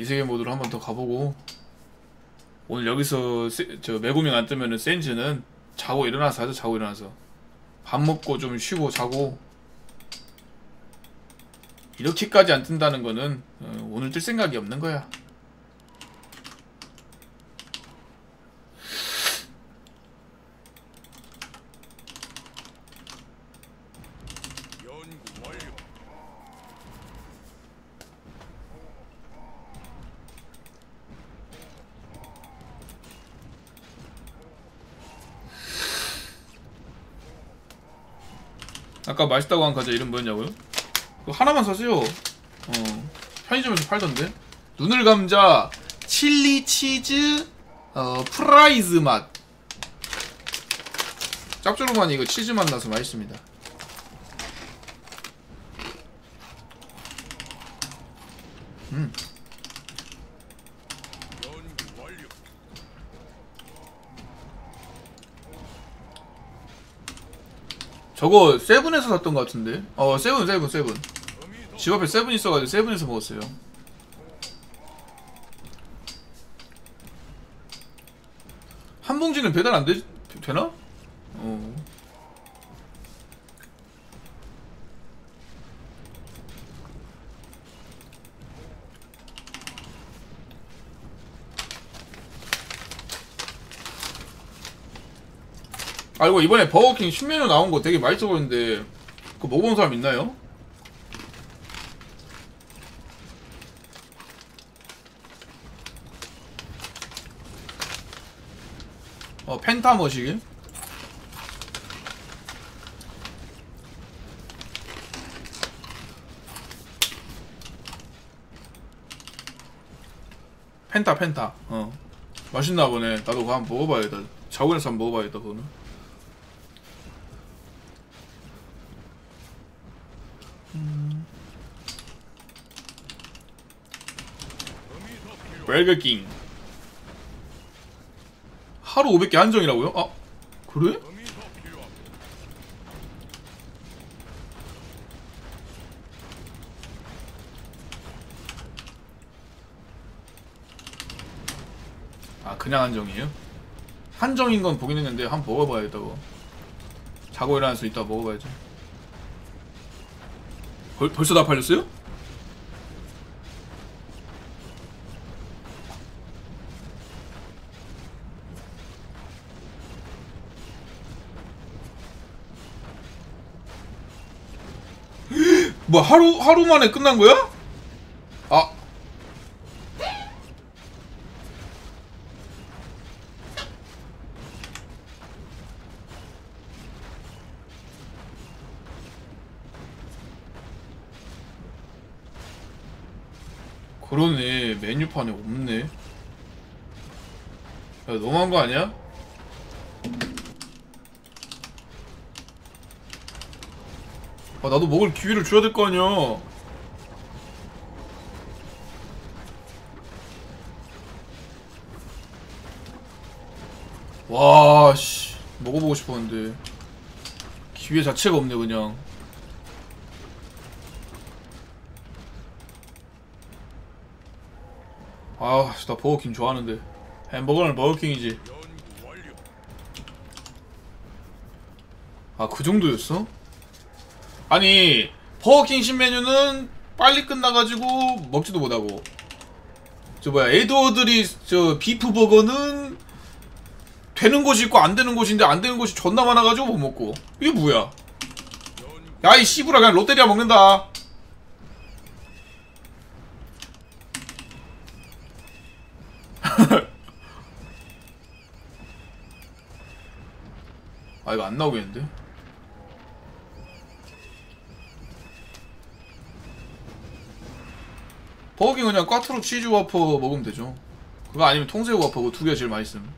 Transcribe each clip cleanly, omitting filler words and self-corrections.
이세계 모드로 한 번 더 가보고, 오늘 여기서 저 메구밍 안 뜨면은 센즈는 자고 일어나서 하죠. 자고 일어나서 밥 먹고 좀 쉬고 자고. 이렇게까지 안 뜬다는 거는 오늘 뜰 생각이 없는 거야. 아까 맛있다고 한 과자 이름 뭐였냐고요? 그거 하나만 사세요. 편의점에서 팔던데. 눈을 감자 칠리 치즈 프라이즈 맛. 짭조름하니 이거 치즈 맛 나서 맛있습니다. 저거 세븐에서 샀던 것 같은데. 세븐. 집 앞에 세븐 있어가지고 세븐에서 먹었어요. 한 봉지는 배달 안 되나? 아, 이거 이번에 버거킹 신메뉴 나온 거 되게 맛있어 보이는데 그거 먹어본 사람 있나요? 펜타 머시기? 펜타. 맛있나 보네. 나도 그거 한번 먹어봐야겠다. 자고에서 한번 먹어봐야겠다, 그거는. 버거킹. 하루 500개 한정이라고요? 아, 그래? 아, 그냥 한정이에요? 한정인 건 보긴 했는데 한번 먹어봐야겠다고. 자고 일어나서 이따 먹어봐야죠. 벌써 다 팔렸어요? 뭐 하루 만에 끝난 거야? 아, 그러네. 메뉴판에 없네. 야, 너무한 거 아니야? 아, 나도 먹을 기회를 줘야 될 거 아니야. 와, 씨. 먹어보고 싶었는데. 기회 자체가 없네, 그냥. 아, 나 버거킹 좋아하는데. 햄버거는 버거킹이지. 아, 그 정도였어? 아니, 버거킹 신메뉴는 빨리 끝나가지고 먹지도 못하고, 저 뭐야, 에드워드리 저 비프버거는 되는 곳이 있고 안 되는 곳인데 안 되는 곳이 존나 많아가지고 못 먹고. 이게 뭐야? 야, 이 씨부라, 그냥 롯데리아 먹는다. 아, 이거 안 나오겠는데? 버거킹 그냥 꽈트로 치즈 와퍼 먹으면 되죠. 그거 아니면 통새우 와퍼, 그 두 개가 제일 맛있음.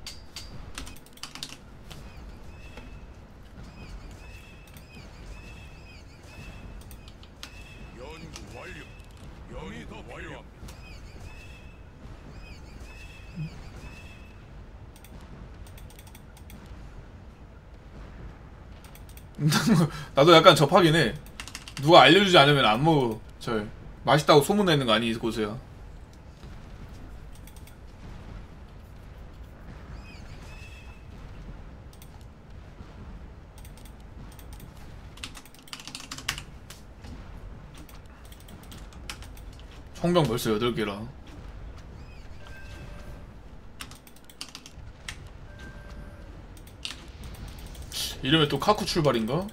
나도 약간 접하긴 해. 누가 알려주지 않으면 안 먹어. 맛있다고 소문내는 거 아니, 곳에야. 성병 벌써 8개라. 이러면 또 카쿠 출발인가?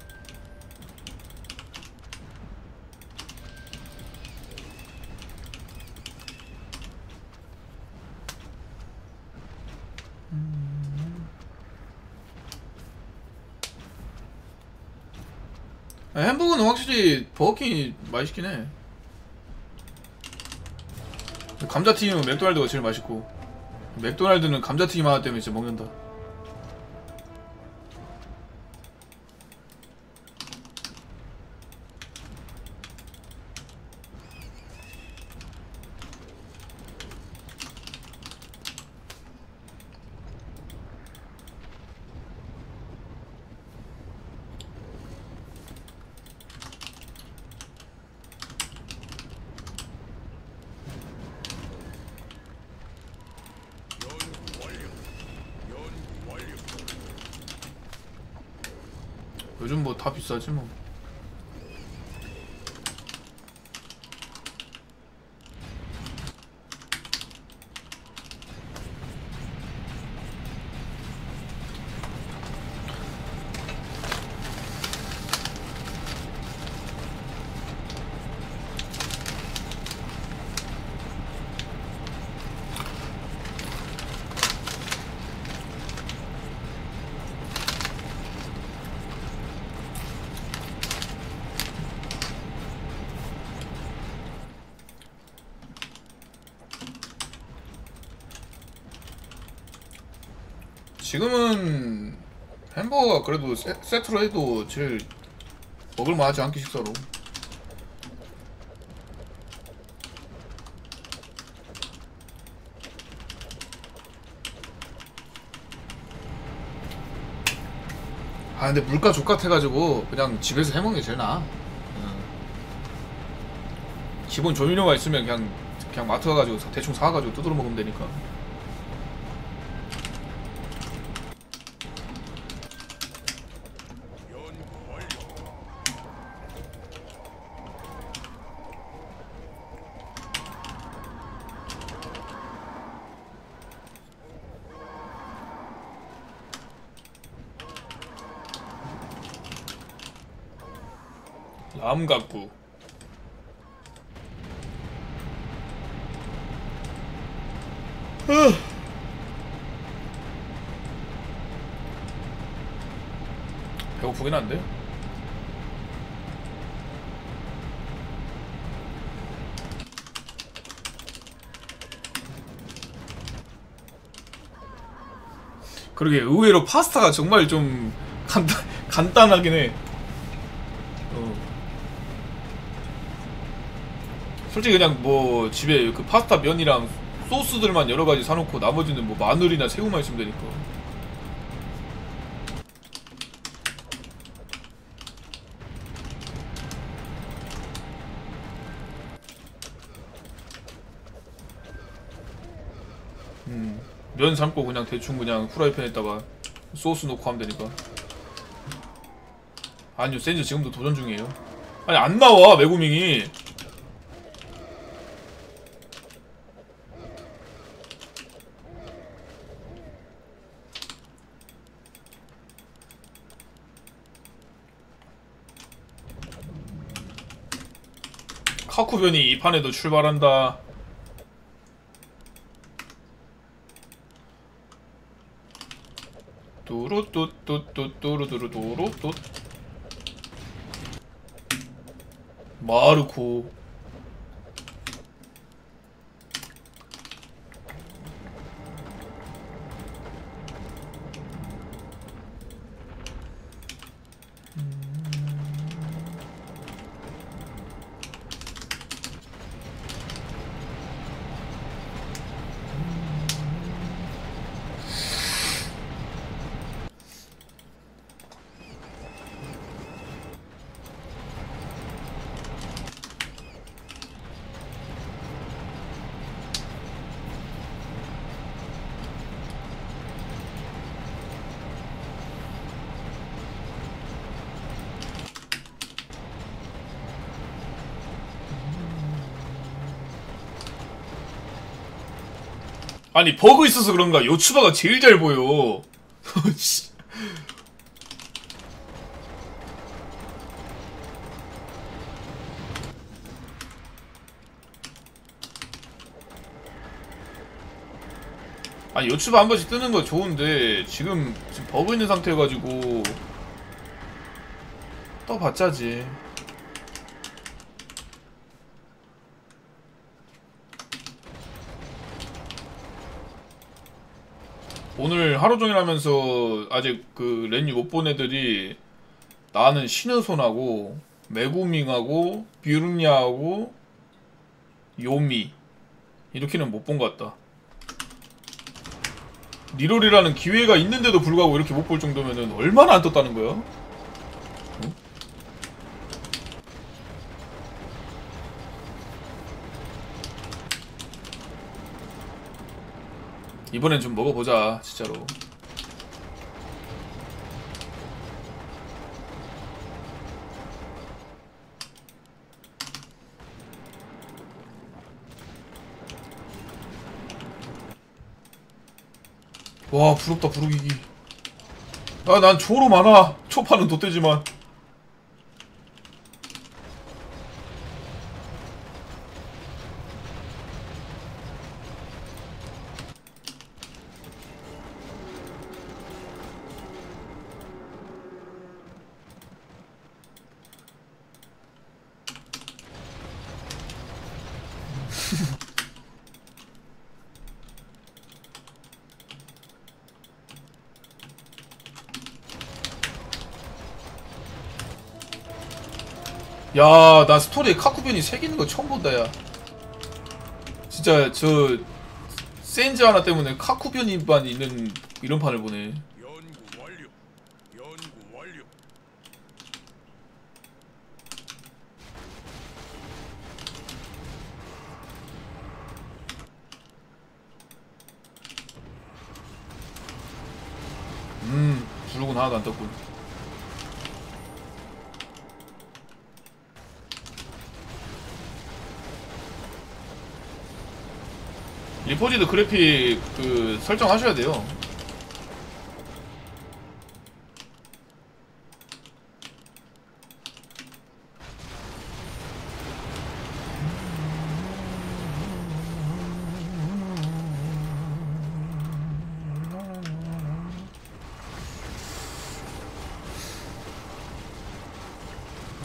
햄버거는 확실히 버거킹이 맛있긴 해. 감자튀김은 맥도날드가 제일 맛있고, 맥도날드는 감자튀김 하나 때문에 진짜 먹는다. 요즘 뭐 다 비싸지 뭐. 지금은 햄버거가 그래도 세트로 해도 제일 먹을만하지 않게 식사로. 아 근데 물가 족같아가지고 그냥 집에서 해먹는 게 제일 나아. 기본 조미료가 있으면 그냥 마트 가가지고 대충 사가지고 뜯어 먹으면 되니까. 람각구 배고프긴 한데. 그러게 의외로 파스타가 정말 좀 간단하긴 해. 솔직히 그냥 뭐 집에 그 파스타 면이랑 소스들만 여러 가지 사놓고 나머지는 뭐 마늘이나 새우만 있으면 되니까. 면 삶고 그냥 대충 그냥 후라이팬에다가 소스 넣고 하면 되니까. 아니요, 센즈 지금도 도전 중이에요. 아니 안 나와 메구밍이. 카쿠변이 이 판에도 출발한다. 뚜루뚜뚜뚜뚜루뚜루뚜루뚜 마르코. 아니 버그 있어서 그런가 요추바가 제일 잘 보여. 아니 요추바 한 번씩 뜨는 거 좋은데 지금 버그 있는 상태여가지고 떠봤자지. 오늘 하루종일 하면서 아직 그 렌유 못 본 애들이 나는 시느손하고 메구밍하고 뷰르냐하고 요미 이렇게는 못 본 것 같다. 리롤이라는 기회가 있는데도 불구하고 이렇게 못 볼 정도면은 얼마나 안 떴다는 거야? 응? 이번엔 좀 먹어보자 진짜로. 와 부럽다 부르기기. 아 난 초로 많아. 초파는 돗대지만. 야, 나 스토리에 카쿠변이 새기는 거 처음 본다, 야. 진짜, 센즈 하나 때문에 카쿠변이만 있는 이런 판을 보네. 연구 완료. 연구 완료. 블루군 하나도 안 떴군. 리포지드 그래픽 설정하셔야 돼요.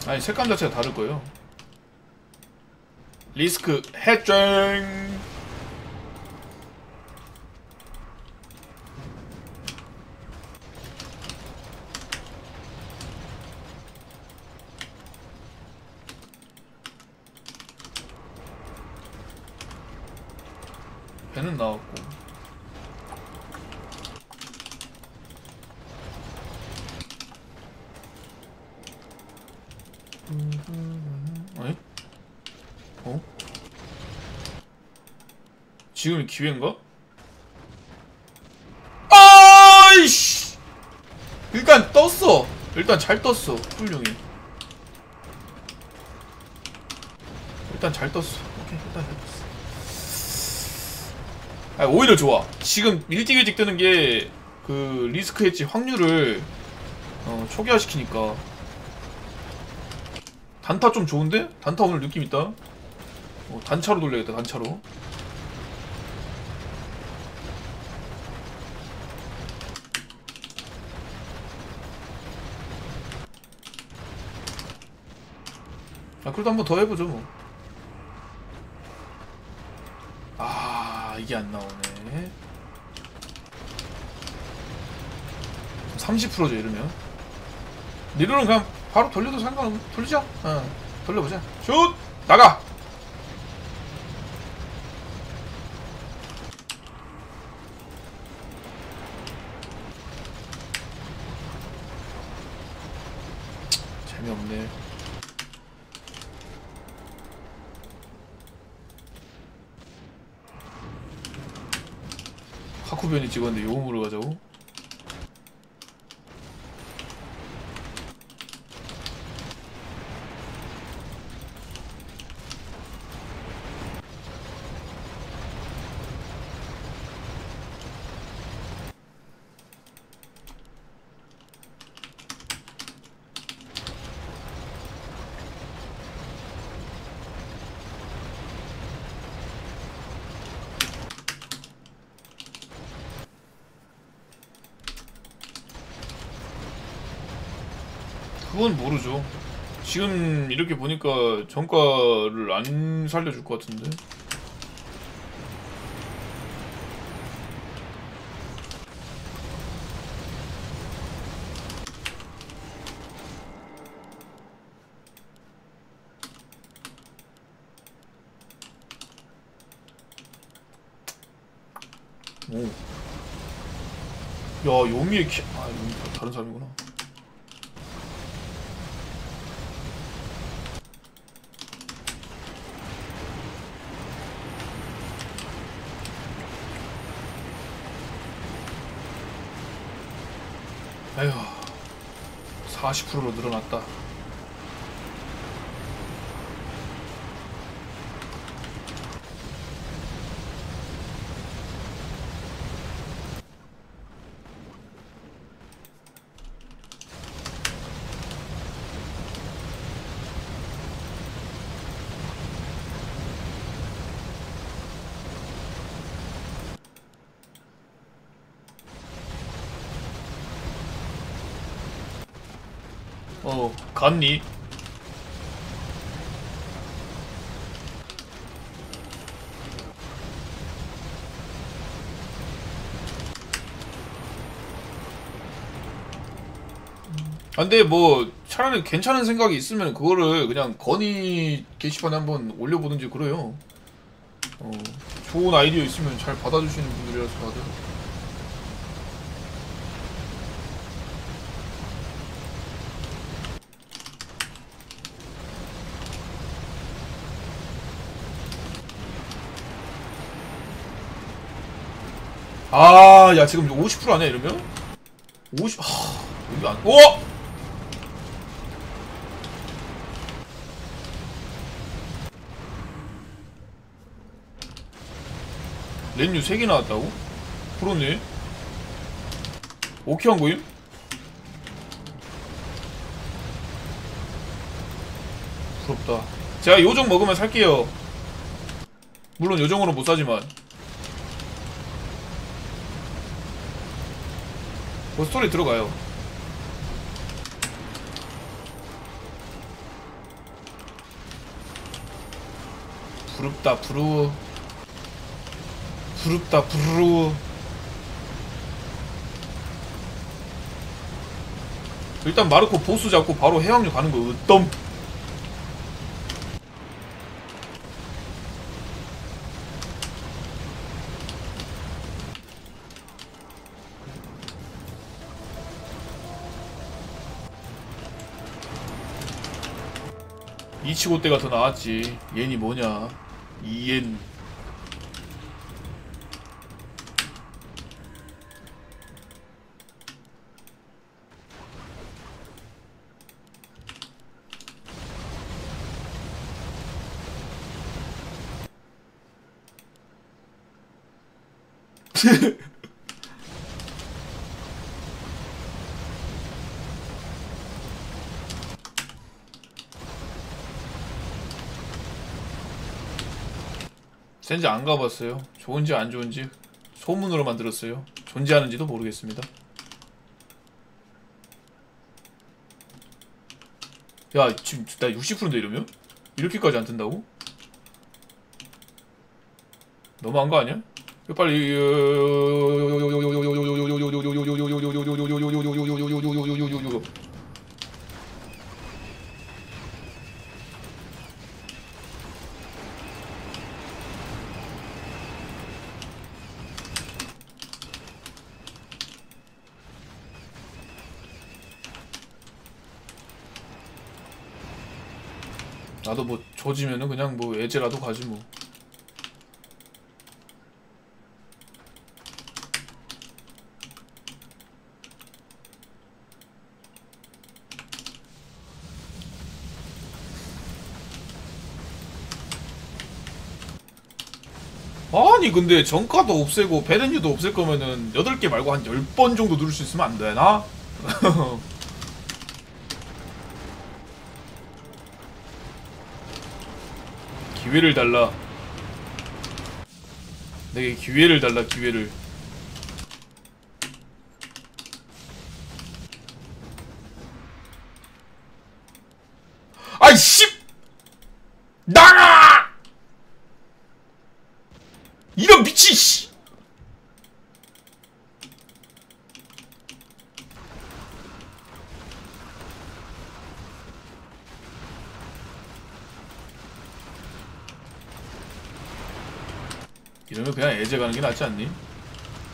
아니 색감 자체가 다를 거예요. 리스크 해쟁. 배는 나왔고. 아니? 어? 지금 기회인가? 아이씨! 일단 떴어. 일단 잘 떴어. 훌륭해. 일단 잘 떴어. 오케이, 일단 잘 떴어. 아, 오히려 좋아. 지금 일찍 뜨는 게 그 리스크 엣지 확률을 초기화시키니까. 단타 좀 좋은데? 단타 오늘 느낌 있다. 단차로 돌려야겠다. 단차로. 아, 그래도 한번 더 해보죠 뭐. 아, 이게 안 나오네. 30%죠 이러면. 리롤은 그냥 바로 돌려도 상관없어. 돌리자. 돌려보자. 슛! 나가! 재미없네. 하쿠변이 찍었는데 요음으로 가자고? 그건 모르죠. 지금 이렇게 보니까 정가를 안 살려줄 것 같은데. 오. 야, 요미의 키, 아, 요미 다른 사람이구나. 에휴, 40%로 늘어났다. 갔니? 근데 뭐 차라리 괜찮은 생각이 있으면 그거를 그냥 건의 게시판에 한번 올려보든지 그래요. 좋은 아이디어 있으면 잘 받아주시는 분들이라서 다들. 아, 야, 지금 50% 아니야, 이러면? 50, 여기 안, 렌유 3개 나왔다고? 그러네. 오케이 한 거임? 부럽다. 제가 요정 먹으면 살게요. 물론 요정으로 못 사지만. 뭐 스토리 들어가요. 부럽다 부르. 부럽다 부르. 일단 마르코 보스 잡고 바로 해왕류 가는 거 으뜸. 이치고 때가 더 나았지. 옌이 뭐냐? 이옌. 센지 안 가봤어요. 좋은지 안 좋은지 소문으로만 들었어요. 존재하는지도 모르겠습니다. 야, 지금 나 60%인데 이러면? 이렇게까지 안 뜬다고? 너무한 거 아니야? 빨리 나도 뭐 조지면은 그냥 뭐 애제라도 가지 뭐. 아니 근데 정가도 없애고 베렌유도 없앨 거면은 8개 말고 한 10번 정도 누를 수 있으면 안 되나? 기회를 달라. 내게 기회를 달라, 기회를. 이런 미친 씨. 이러면 그냥 애제 가는 게 낫지 않니?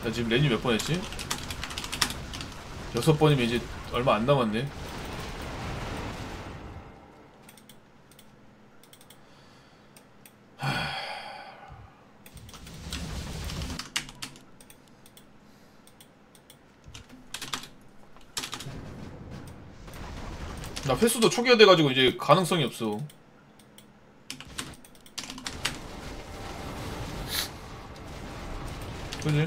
나 지금 렌유 몇 번 했지? 6번이면 이제 얼마 안 남았네. 나 횟수도 초기화돼가지고 이제 가능성이 없어. 그지?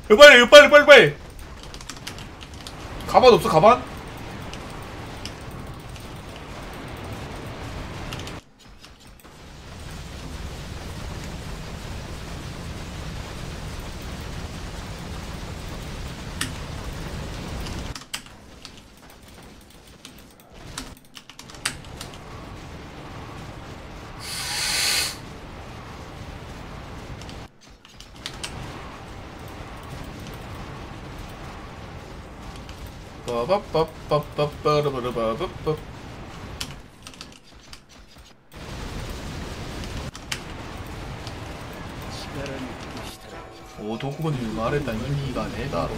빨리 빨리 빨리 빨리. 가방 없어 가방? 빠바빠빠빠빠라바라바빠. 오 도쿠건님이 말했단 의미가 내다로.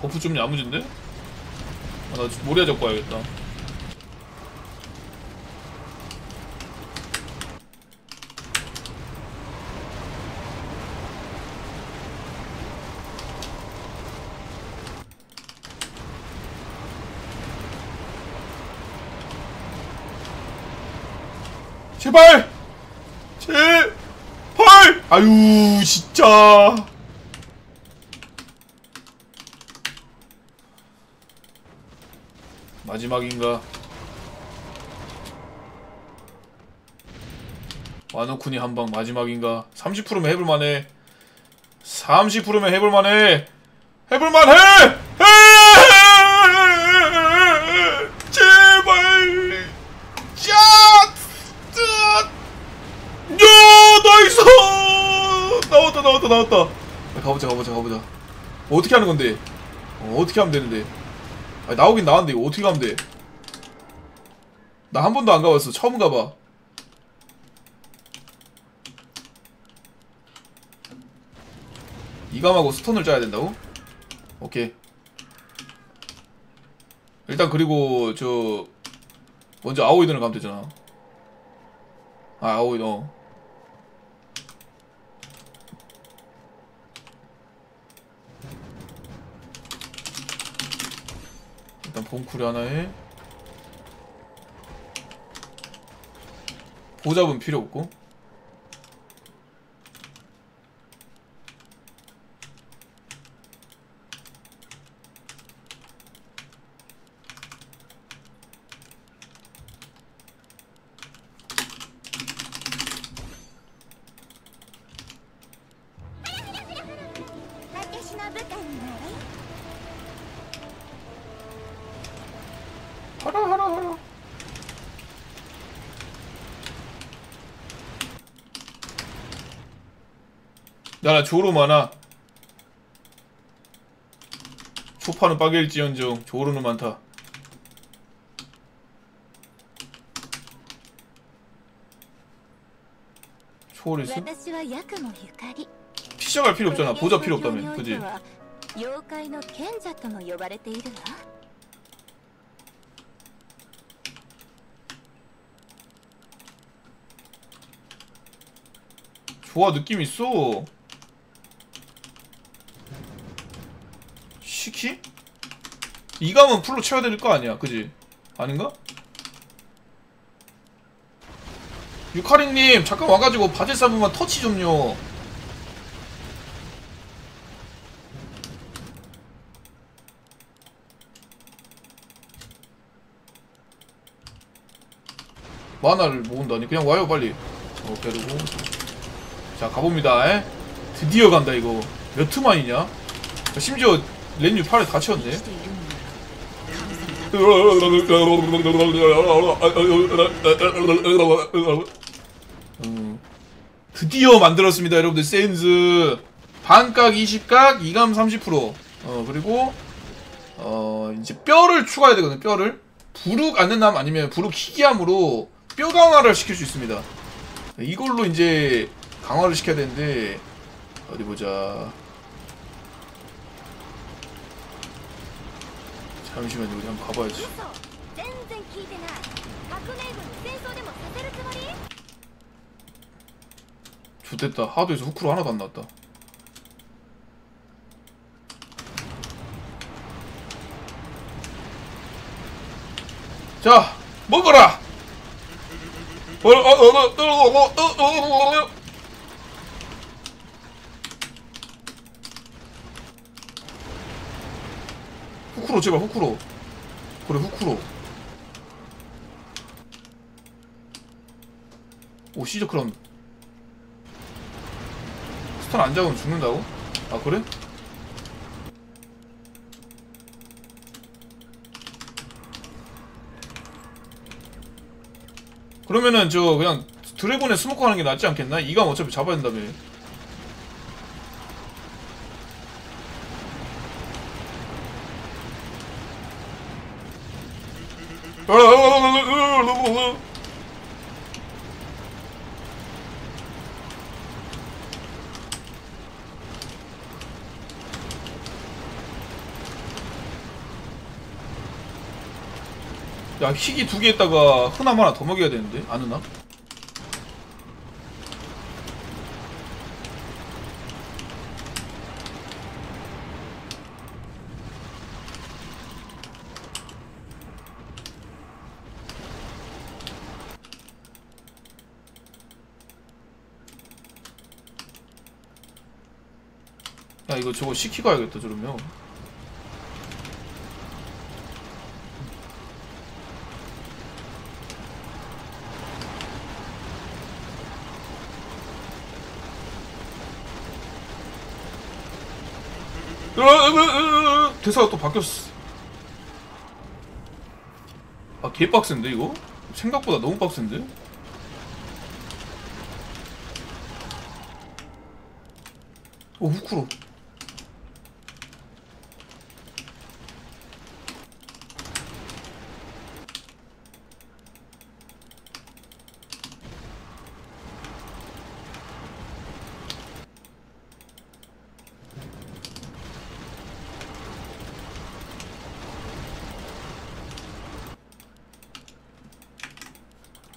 버프 좀 야무진데? 아, 나 모리아 잡고 와야겠다. 제발! 제발! 아유 진짜. 마지막인가? 와노쿠니 한방 마지막인가? 30%면 해볼만해. 30%면 해볼만해. 해볼만해! 제발! 짜! 야! 나이스! 나왔다. 가보자. 어떻게 하는 건데? 어떻게 하면 되는데? 아니, 나오긴 나왔는데 이거 어떻게 가면 돼? 나 한 번도 안 가봤어. 처음 가봐. 이감하고 스톤을 짜야 된다고? 오케이. 일단 그리고 저 먼저 아오이든을 가면 되잖아. 아 아오이든 일단 봉쿠리 하나에 보잡은 필요 없고. 하라. 나 조로 많아. 초파는 빠길지언정 조로는 많다. 초월했어? 피셔갈 필요 없잖아. 보자 필요 없다며. 그지? 좋아, 느낌 있어. 시키? 이감은 풀로 채워야 될 거 아니야, 그지? 아닌가? 유카리님 잠깐 와가지고 바제사부만 터치 좀요. 만화를 모은다니. 그냥 와요 빨리. 빼르고. 자 가봅니다. 에? 드디어 간다 이거. 몇 트만이냐? 심지어 렌유 팔에 다 채웠네. 드디어 만들었습니다 여러분들. 세인즈 반각 20각 2감 30%. 그리고 이제 뼈를 추가해야 되거든. 뼈를 부룩 안 된다면 아니면 부룩 희귀함으로 뼈 강화를 시킬 수 있습니다. 이걸로 이제 강화를 시켜야 되는데 어디 보자. 잠시만요. 우리 한번 가봐야지. 좋됐다. 하드에서 후크로 하나도 안 나왔다. 자, 먹어라! 후크로 제발 후크로. 그래 후크로. 오 시저 크라운. 스턴 안 잡으면 죽는다고? 아 그래? 그러면은 저 그냥 드래곤에 스모커 하는 게 낫지 않겠나? 이감 어차피 잡아야 된다며. 야 희귀 2개 했다가 흔함 하나 더 먹여야 되는데 안 흔함? 야 이거 저거 시키 가야겠다 저러면. 대사가 또 바뀌었어. 아 개빡센데 이거? 생각보다 너무 빡센데? 오 후쿠로.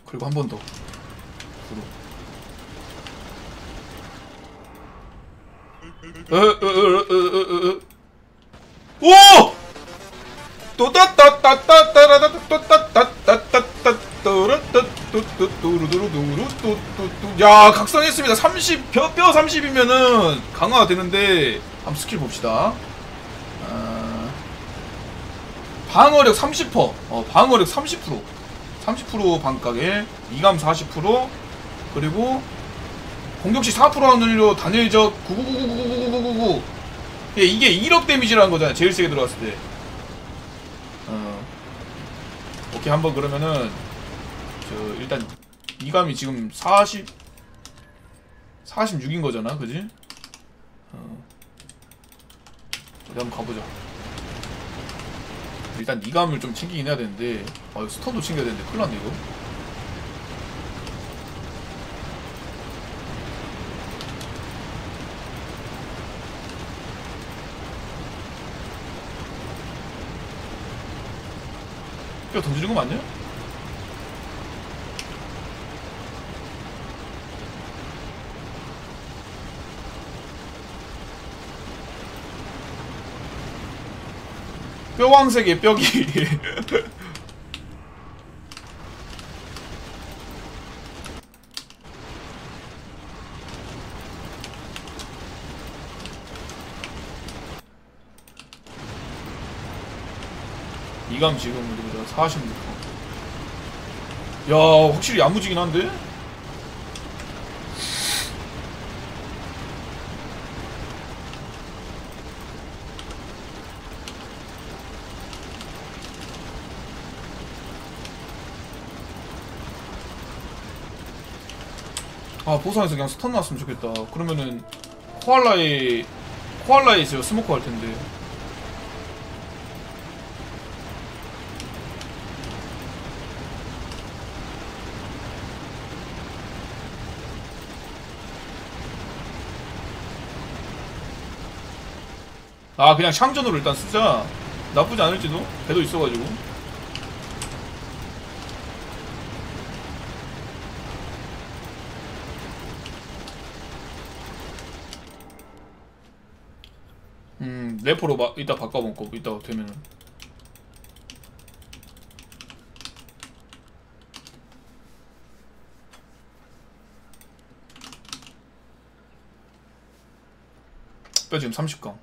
그리고 한 번 더. 오! 또 야, 각성했습니다. 30, 뼈 30이면은 강화가 되는데 한번 스킬 봅시다. 방어력 30%. 방어력 30%. 30% 반각에 2감 40%. 그리고 공격시 4% 확률로 단일적 999999999. 이게 1억 데미지라는 거잖아요. 제일 세게 들어갔을 때. 오케이 한번 그러면은 저 일단 2감이 지금 46인 거잖아, 그지? 어디 한번 가보자. 일단 2감을 좀 챙기긴 해야 되는데, 스턴도 챙겨야 되는데 큰일 났네 이거. 뼈 던지는 거 맞냐? 뼈왕색의 뼈기. 이감 지금 우리보다 46%. 야, 확실히 야무지긴 한데? 아, 보상에서 그냥 스턴 나왔으면 좋겠다. 그러면은 코알라에 저 스모커 할 텐데. 아, 그냥 샹전으로 일단 쓰자. 나쁘지 않을지도. 배도 있어가지고. 래퍼로 이따 바꿔먹고 이따 되면은. 뼈 지금 30강.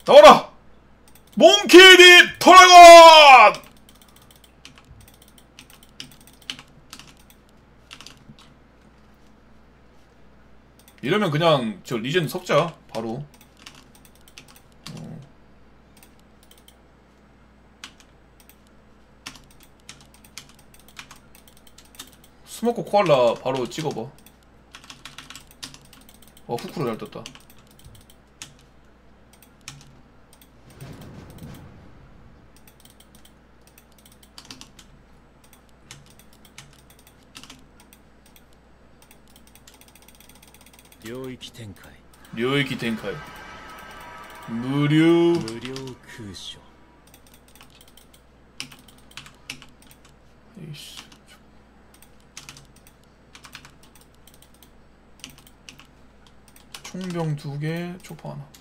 나와라! 몽키디 토라곤! 이러면 그냥 저 리젠 섞자 바로. 스모커 코알라 바로 찍어봐. 후크로 잘 떴다. 領域展開 료이키 텐카이 무료 無料空所 에이씨. 총병 2개, 초파 하나.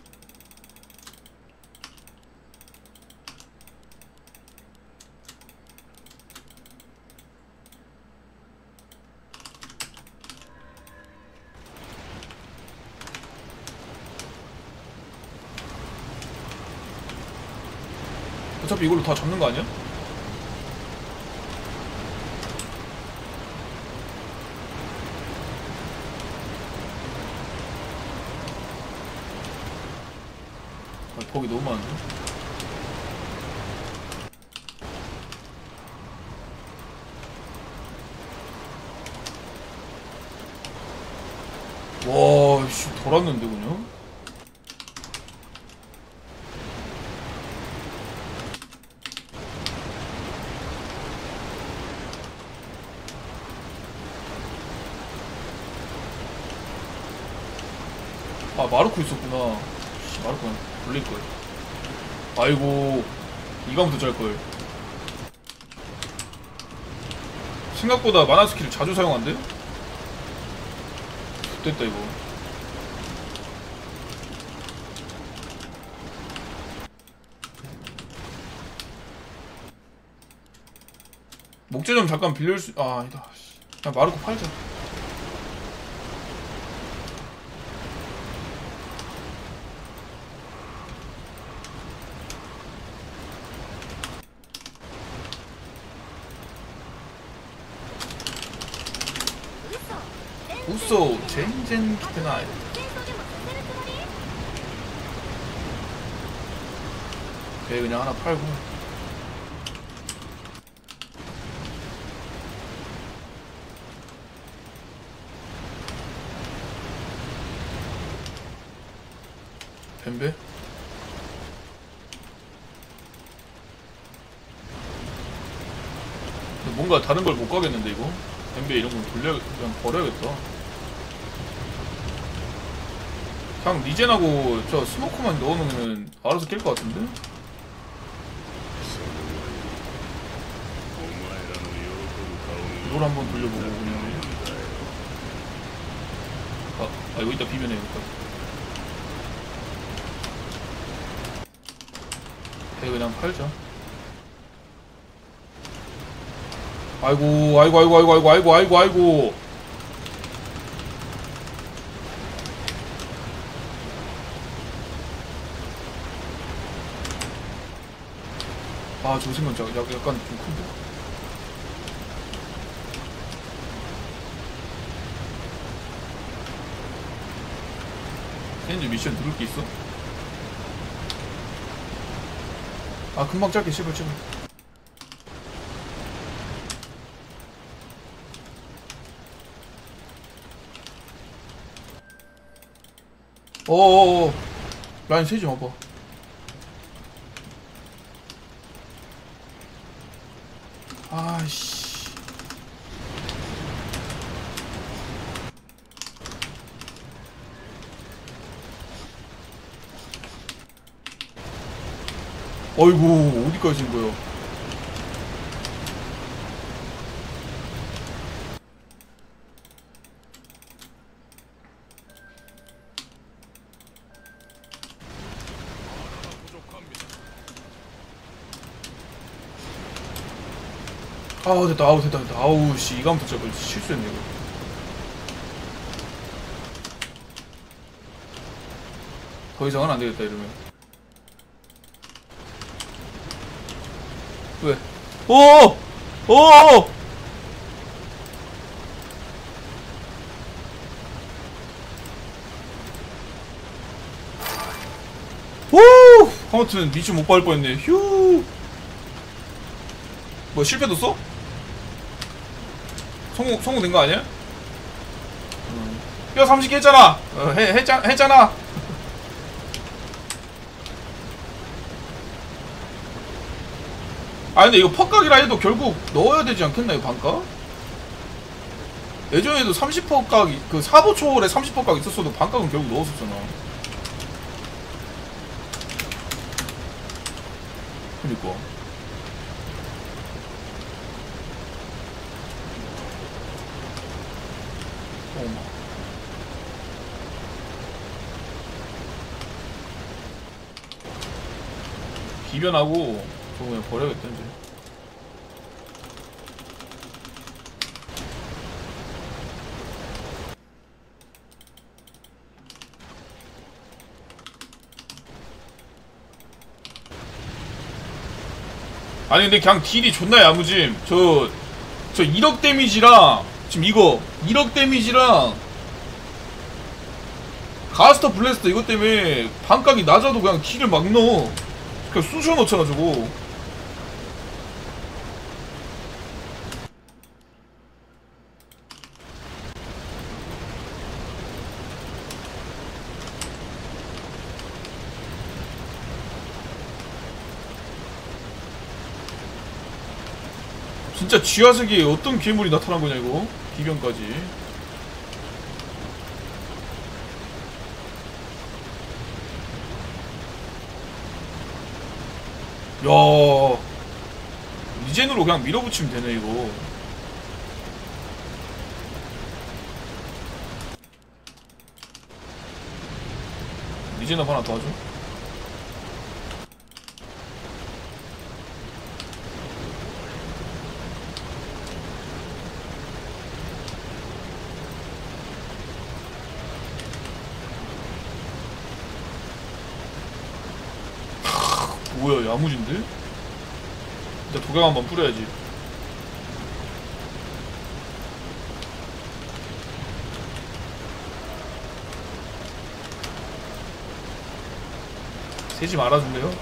어차피 이걸로 다 잡는 거 아니야? 아, 거기 너무 많은데? 와, 씨, 돌았는데 그냥? 아, 마르코 있었구나. 씨, 마르코 돌릴걸. 아이고, 이감부터 짤걸. 생각보다 만화 스킬을 자주 사용한대? 됐다 이거. 목재 좀 잠깐 빌릴 수... 아, 아니다. 그냥 마르코 팔자. 우소 젠젠 기트나이. 오케이, 그냥 하나 팔고. 뱀배? 뭔가 다른 걸 못 가겠는데 이거? 뱀배 이런 건 그냥 버려야겠다. 그냥 리젠하고 저 스모커만 넣어놓으면 알아서 깰 것 같은데? お前らの롤 한번 돌려보고 그냥. 이거 이따 비벼내야겠다. 배 그냥 팔자. 아이고. 아, 저 생각 약간 좀 큰데. 샌즈 미션 들을 게 있어? 아, 금방 짧게 씹어. 어어어. 라인 세지 마봐. 아이씨. 어이구, 어디까지 진 거야? 부족합니다. 아우, 됐다. 아우, 씨, 이감부터 잡아. 실수했네, 이거. 더 이상은 안 되겠다, 이러면. 왜? 오! 오! 아무튼 미션 못 받을 뻔했네. 휴. 뭐 실패도 써? 성공된 거 아니야? 뼈 30개 했잖아. 했잖아. 아, 근데 이거 퍽각이라 해도 결국 넣어야 되지 않겠나, 이거 반각? 예전에도 30%각, 그 사보 초월에 30%각 있었어도 반각은 결국 넣었었잖아. 그니까. 비변하고 저거 그냥 버려야겠다 이제. 아니 근데 그냥 딜이 존나 야무짐. 저 1억 데미지랑 지금 이거 1억 데미지랑 가스터 블래스터 이것 때문에 반각이 낮아도 그냥 딜을 막 넣어. 그냥 쑤셔 넣잖아 저거. 진짜 쥐화색이 어떤 괴물이 나타난 거냐 이거. 비변까지. 야, 리젠으로 그냥 밀어붙이면 되네 이거. 리젠업 하나 더 하죠. 뭐야, 야무진데? 일단 도경 한번 뿌려야지. 세지 말아줄래요?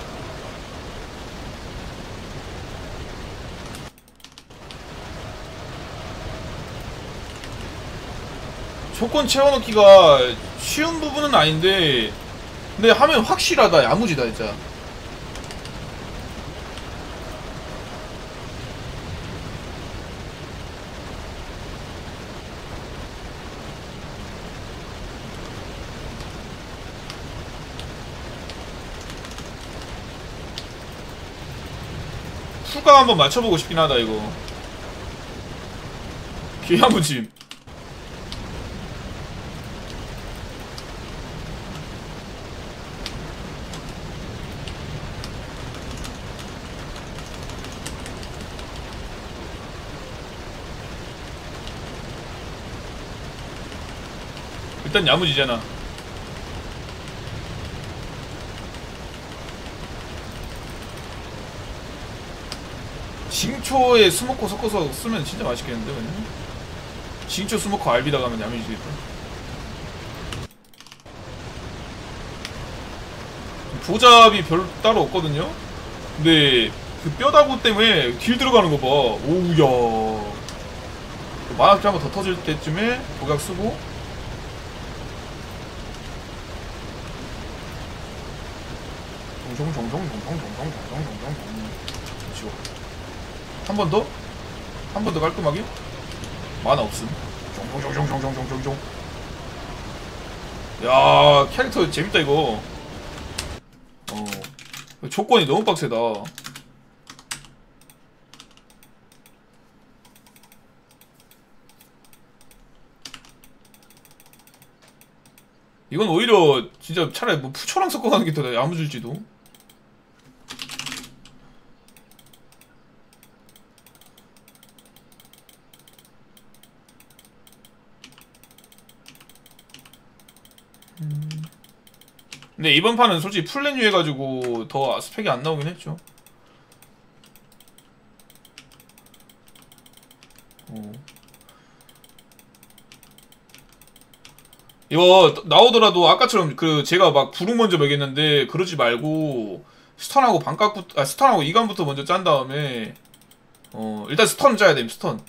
조건 채워넣기가 쉬운 부분은 아닌데 근데 하면 확실하다. 야무지다 진짜. 풀감 한번 맞춰보고 싶긴 하다 이거. 개야무짐. 일단 야무지잖아. 징초에 스모커 섞어서 쓰면 진짜 맛있겠는데 그냥? 징초 스모커 알비다 가면 야무지겠다. 보잡이 별 따로 없거든요? 근데 그 뼈다구 때문에 딜 들어가는 거 봐. 오우야. 만화기 한번 더 터질 때쯤에 독약 쓰고 종종종종종종종종종종종종 그렇죠. 한 번 더? 한 번 더 깔끔하게? 만화 없음. 종종종종종종종종. 야, 캐릭터 재밌다 이거. 조건이 너무 빡세다. 이건 오히려 진짜 차라리 뭐 푸초랑 섞어가는 게 더 야무질지도. 근데 이번 판은 솔직히 풀레뉴 해가지고 더 스펙이 안 나오긴 했죠. 이거 나오더라도 아까처럼 그 제가 막 부릉 먼저 매겼는데 그러지 말고 스턴하고 반각부터 스턴하고 이간부터 먼저 짠 다음에 일단 스턴 짜야 됨. 스턴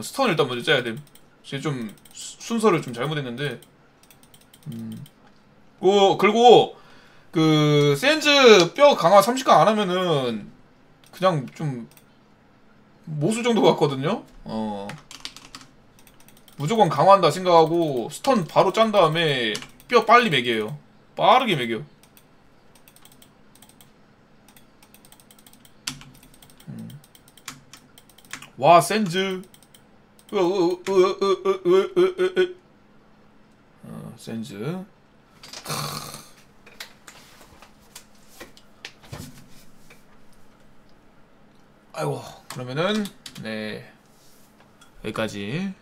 스턴 일단 먼저 짜야 됨. 제가 좀 순서를 좀 잘못했는데 그리고 그 센즈 뼈 강화 30강 안 하면은 그냥 좀 모수 정도 같거든요. 무조건 강화한다 생각하고 스턴 바로 짠 다음에 뼈 빨리 매겨요. 빠르게 매겨. 와 센즈. 센즈. 아이고 그러면은 네 여기까지.